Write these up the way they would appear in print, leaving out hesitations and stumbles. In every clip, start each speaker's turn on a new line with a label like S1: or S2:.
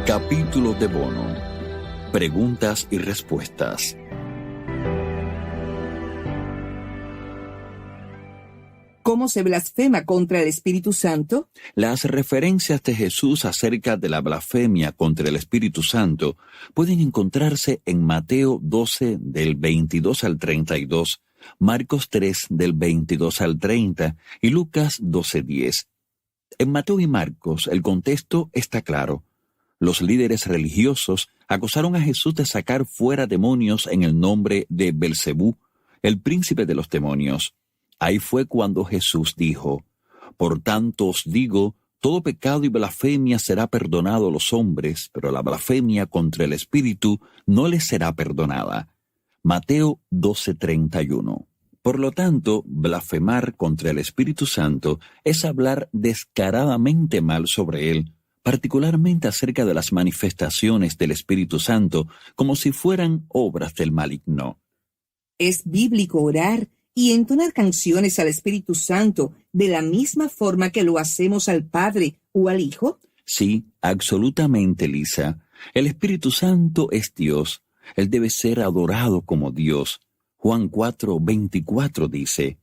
S1: Capítulo de Bono. Preguntas y respuestas.
S2: ¿Cómo se blasfema contra el Espíritu Santo?
S1: Las referencias de Jesús acerca de la blasfemia contra el Espíritu Santo pueden encontrarse en Mateo 12, del 22 al 32, Marcos 3, del 22 al 30 y Lucas 12, 10. En Mateo y Marcos el contexto está claro. Los líderes religiosos acusaron a Jesús de sacar fuera demonios en el nombre de Belcebú, el príncipe de los demonios. Ahí fue cuando Jesús dijo: «Por tanto os digo, todo pecado y blasfemia será perdonado a los hombres, pero la blasfemia contra el Espíritu no les será perdonada». Mateo 12:31. Por lo tanto, blasfemar contra el Espíritu Santo es hablar descaradamente mal sobre él, particularmente acerca de las manifestaciones del Espíritu Santo, como si fueran obras del maligno.
S2: ¿Es bíblico orar y entonar canciones al Espíritu Santo de la misma forma que lo hacemos al Padre o al Hijo?
S1: Sí, absolutamente, Lisa. El Espíritu Santo es Dios. Él debe ser adorado como Dios. Juan 4:24 dice: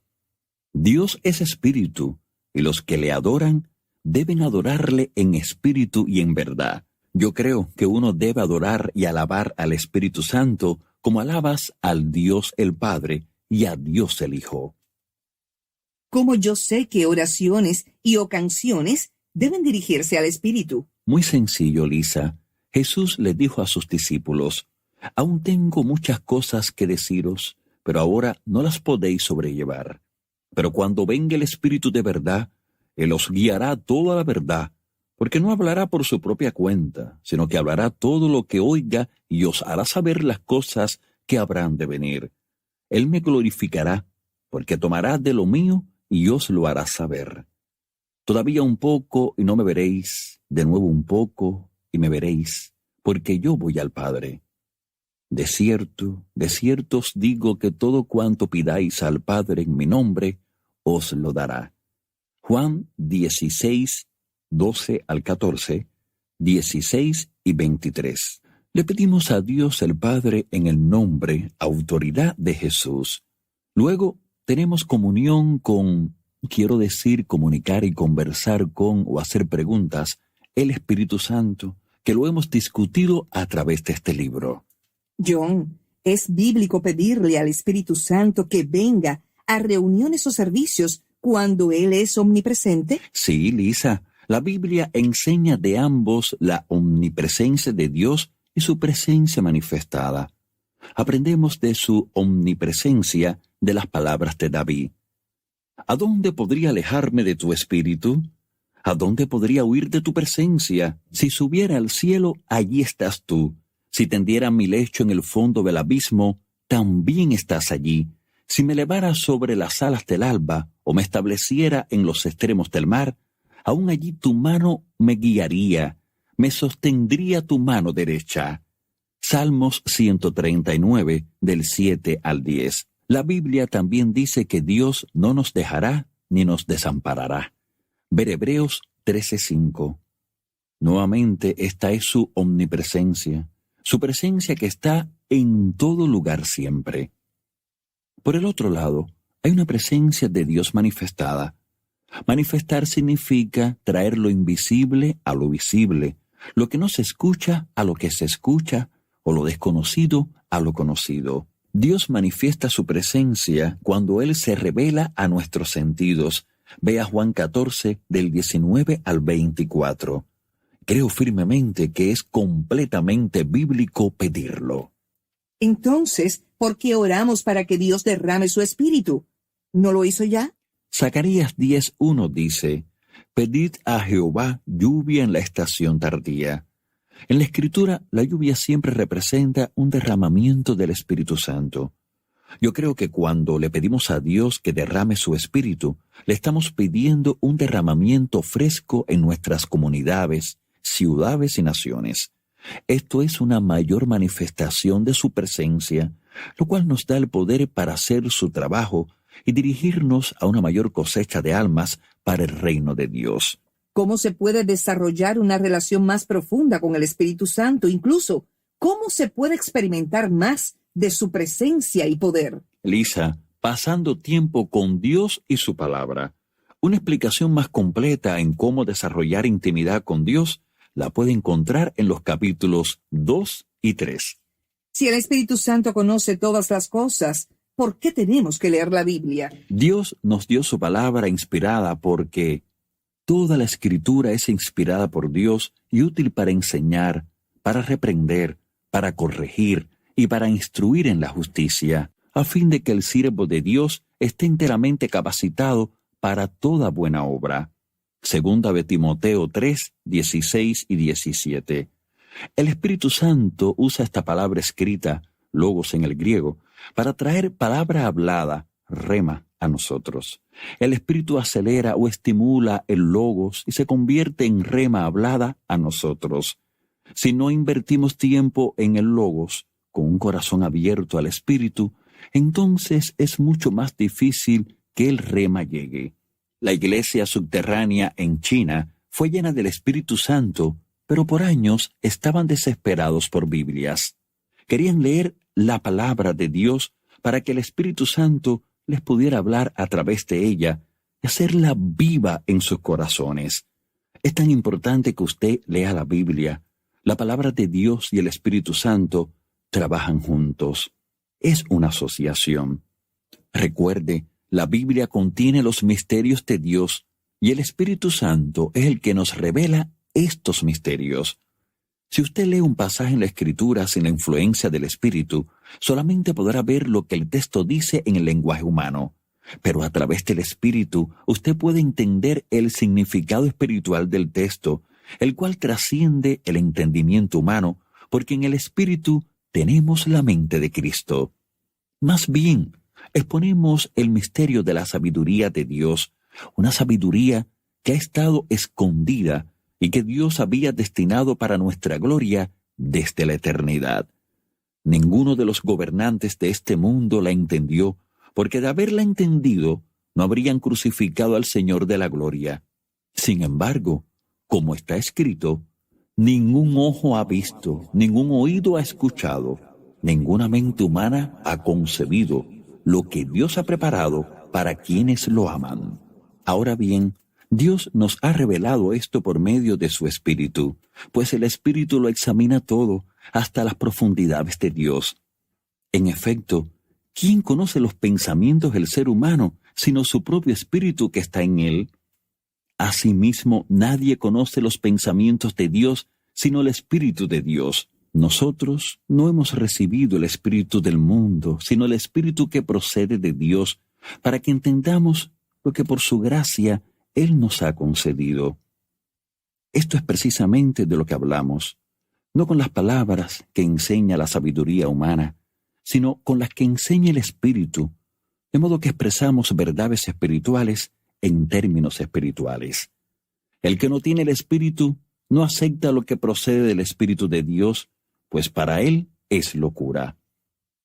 S1: «Dios es espíritu, y los que le adoran deben adorarle en espíritu y en verdad». Yo creo que uno debe adorar y alabar al Espíritu Santo como alabas al Dios el Padre y a Dios el Hijo.
S2: ¿Cómo yo sé qué oraciones o canciones deben dirigirse al Espíritu?
S1: Muy sencillo, Lisa. Jesús le dijo a sus discípulos: «Aún tengo muchas cosas que deciros, pero ahora no las podéis sobrellevar. Pero cuando venga el Espíritu de verdad, Él os guiará a toda la verdad, porque no hablará por su propia cuenta, sino que hablará todo lo que oiga y os hará saber las cosas que habrán de venir. Él me glorificará, porque tomará de lo mío y os lo hará saber. Todavía un poco y no me veréis, de nuevo un poco y me veréis, porque yo voy al Padre. De cierto os digo que todo cuanto pidáis al Padre en mi nombre, os lo dará». Juan 16, 12 al 14, 16 y 23. Le pedimos a Dios el Padre en el nombre, autoridad de Jesús. Luego tenemos comunión con, quiero decir, comunicar y conversar con o hacer preguntas, el Espíritu Santo, que lo hemos discutido a través de este libro.
S2: John, ¿es bíblico pedirle al Espíritu Santo que venga a reuniones o servicios cuando Él es omnipresente?
S1: Sí, Lisa. La Biblia enseña de ambos la omnipresencia de Dios y su presencia manifestada. Aprendemos de su omnipresencia de las palabras de David. ¿A dónde podría alejarme de tu espíritu? ¿A dónde podría huir de tu presencia? Si subiera al cielo, allí estás tú. Si tendiera mi lecho en el fondo del abismo, también estás allí. Si me elevara sobre las alas del alba o me estableciera en los extremos del mar, aún allí tu mano me guiaría, me sostendría tu mano derecha. Salmos 139, del 7 al 10. La Biblia también dice que Dios no nos dejará ni nos desamparará. Ver Hebreos 13:5. Nuevamente, esta es su omnipresencia, su presencia que está en todo lugar siempre. Por el otro lado, hay una presencia de Dios manifestada. Manifestar significa traer lo invisible a lo visible, lo que no se escucha a lo que se escucha, o lo desconocido a lo conocido. Dios manifiesta su presencia cuando Él se revela a nuestros sentidos. Vea Juan 14, del 19 al 24. Creo firmemente que es completamente bíblico pedirlo.
S2: Entonces, ¿por qué oramos para que Dios derrame su Espíritu? ¿No lo hizo ya?
S1: Zacarías 10:1 dice: «Pedid a Jehová lluvia en la estación tardía». En la Escritura, la lluvia siempre representa un derramamiento del Espíritu Santo. Yo creo que cuando le pedimos a Dios que derrame su Espíritu, le estamos pidiendo un derramamiento fresco en nuestras comunidades, ciudades y naciones. Esto es una mayor manifestación de su presencia, lo cual nos da el poder para hacer su trabajo y dirigirnos a una mayor cosecha de almas para el reino de Dios.
S2: cómo se puede desarrollar una relación más profunda con el Espíritu Santo, incluso cómo se puede experimentar más de su presencia y poder.
S1: Lisa, pasando tiempo con Dios y su palabra. Una explicación más completa en cómo desarrollar intimidad con Dios la puede encontrar en los capítulos 2 y 3.
S2: Si el Espíritu Santo conoce todas las cosas, ¿por qué tenemos que leer la Biblia?
S1: Dios nos dio su palabra inspirada porque toda la Escritura es inspirada por Dios y útil para enseñar, para reprender, para corregir y para instruir en la justicia, a fin de que el siervo de Dios esté enteramente capacitado para toda buena obra. Segunda de Timoteo 3, 16 y 17. El Espíritu Santo usa esta palabra escrita, logos en el griego, para traer palabra hablada, rema, a nosotros. El Espíritu acelera o estimula el logos y se convierte en rema hablada a nosotros. Si no invertimos tiempo en el logos, con un corazón abierto al Espíritu, entonces es mucho más difícil que el rema llegue. La iglesia subterránea en China fue llena del Espíritu Santo, pero por años estaban desesperados por Biblias. Querían leer la palabra de Dios para que el Espíritu Santo les pudiera hablar a través de ella y hacerla viva en sus corazones. Es tan importante que usted lea la Biblia. La palabra de Dios y el Espíritu Santo trabajan juntos. Es una asociación. Recuerde, la Biblia contiene los misterios de Dios y el Espíritu Santo es el que nos revela estos misterios. Si usted lee un pasaje en la Escritura sin la influencia del Espíritu, solamente podrá ver lo que el texto dice en el lenguaje humano. Pero a través del Espíritu, usted puede entender el significado espiritual del texto, el cual trasciende el entendimiento humano, porque en el Espíritu tenemos la mente de Cristo. Más bien, exponemos el misterio de la sabiduría de Dios, una sabiduría que ha estado escondida y que Dios había destinado para nuestra gloria desde la eternidad. Ninguno de los gobernantes de este mundo la entendió, porque de haberla entendido, no habrían crucificado al Señor de la gloria. Sin embargo, como está escrito, ningún ojo ha visto, ningún oído ha escuchado, ninguna mente humana ha concebido lo que Dios ha preparado para quienes lo aman. Ahora bien, Dios nos ha revelado esto por medio de su Espíritu, pues el Espíritu lo examina todo, hasta las profundidades de Dios. En efecto, ¿quién conoce los pensamientos del ser humano, sino su propio Espíritu que está en él? Asimismo, nadie conoce los pensamientos de Dios, sino el Espíritu de Dios. Nosotros no hemos recibido el Espíritu del mundo, sino el Espíritu que procede de Dios, para que entendamos lo que por su gracia Él nos ha concedido. Esto es precisamente de lo que hablamos, no con las palabras que enseña la sabiduría humana, sino con las que enseña el Espíritu, de modo que expresamos verdades espirituales en términos espirituales. El que no tiene el Espíritu no acepta lo que procede del Espíritu de Dios, pues para él es locura.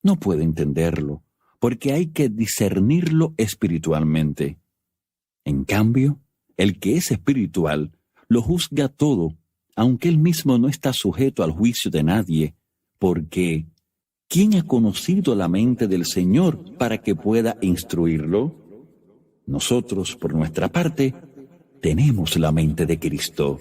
S1: No puede entenderlo, porque hay que discernirlo espiritualmente. En cambio, el que es espiritual lo juzga todo, aunque él mismo no está sujeto al juicio de nadie, porque ¿quién ha conocido la mente del Señor para que pueda instruirlo? Nosotros, por nuestra parte, tenemos la mente de Cristo.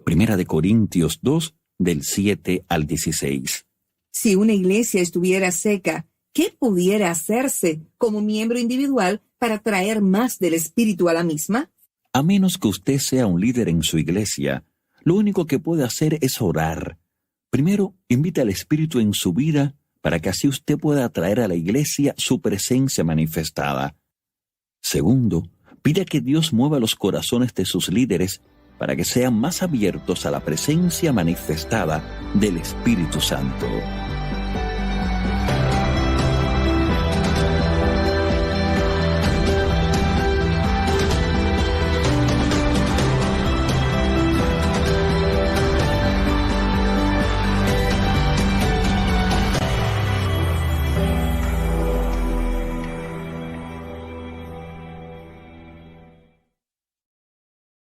S1: Primera de Corintios 2, del 7 al 16.
S2: Si una iglesia estuviera seca, ¿qué pudiera hacerse como miembro individual para traer más del Espíritu a la misma?
S1: A menos que usted sea un líder en su iglesia, lo único que puede hacer es orar. Primero, invita al Espíritu en su vida para que así usted pueda atraer a la iglesia su presencia manifestada. Segundo, pida que Dios mueva los corazones de sus líderes para que sean más abiertos a la presencia manifestada del Espíritu Santo.